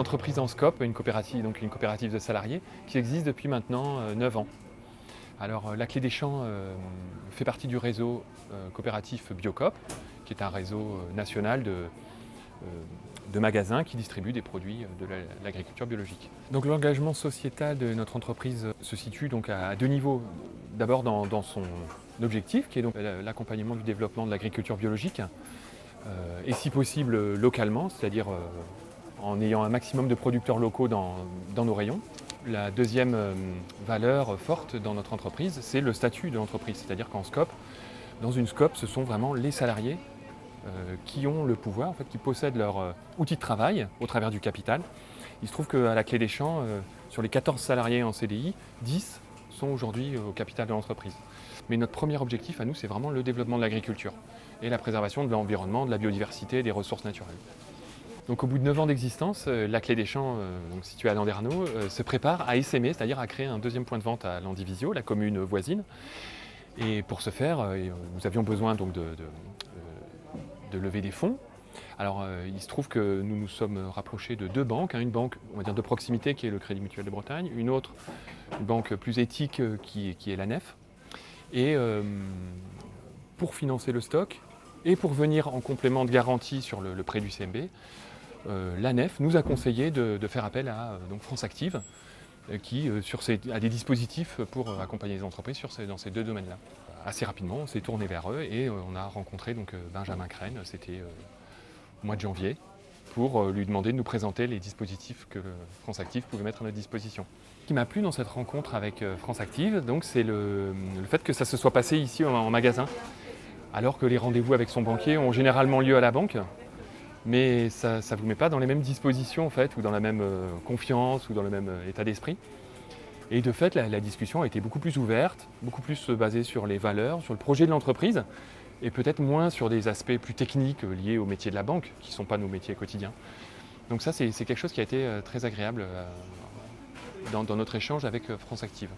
entreprise en SCOP, une coopérative, donc une coopérative de salariés, qui existe depuis maintenant 9 ans. Alors la Clé des Champs fait partie du réseau coopératif Biocoop, qui est un réseau national de magasins qui distribuent des produits de l'agriculture biologique. Donc l'engagement sociétal de notre entreprise se situe donc à deux niveaux. D'abord dans son objectif, qui est donc l'accompagnement du développement de l'agriculture biologique, et si possible localement, c'est-à-dire en ayant un maximum de producteurs locaux dans nos rayons. La deuxième valeur forte dans notre entreprise, c'est le statut de l'entreprise. C'est-à-dire qu'en SCOP, dans une SCOP, ce sont vraiment les salariés qui ont le pouvoir, en fait, qui possèdent leur outil de travail au travers du capital. Il se trouve qu'à la Clé des Champs, sur les 14 salariés en CDI, 10 sont aujourd'hui au capital de l'entreprise. Mais notre premier objectif à nous, c'est vraiment le développement de l'agriculture et la préservation de l'environnement, de la biodiversité et des ressources naturelles. Donc au bout de 9 ans d'existence, la Clé des Champs, donc située à Landerneau, se prépare à essaimer, c'est-à-dire à créer un deuxième point de vente à Landivisiau, la commune voisine. Et pour ce faire, nous avions besoin donc de lever des fonds. Alors il se trouve que nous nous sommes rapprochés de deux banques, une banque on va dire de proximité qui est le Crédit Mutuel de Bretagne, une autre, une banque plus éthique qui est la Nef. Et pour financer le stock et pour venir en complément de garantie sur le prêt du CMB, la Nef nous a conseillé de faire appel à donc France Active, qui a des dispositifs pour accompagner les entreprises dans ces deux domaines-là. Assez rapidement, on s'est tourné vers eux et on a rencontré donc, Benjamin Crène, c'était au mois de janvier, pour lui demander de nous présenter les dispositifs que France Active pouvait mettre à notre disposition. Ce qui m'a plu dans cette rencontre avec France Active, donc, c'est le fait que ça se soit passé ici en magasin, alors que les rendez-vous avec son banquier ont généralement lieu à la banque. Mais ça ne vous met pas dans les mêmes dispositions en fait, ou dans la même confiance, ou dans le même état d'esprit. Et de fait, la discussion a été beaucoup plus ouverte, beaucoup plus basée sur les valeurs, sur le projet de l'entreprise, et peut-être moins sur des aspects plus techniques liés au métier de la banque, qui ne sont pas nos métiers quotidiens. Donc ça, c'est quelque chose qui a été très agréable dans notre échange avec France Active.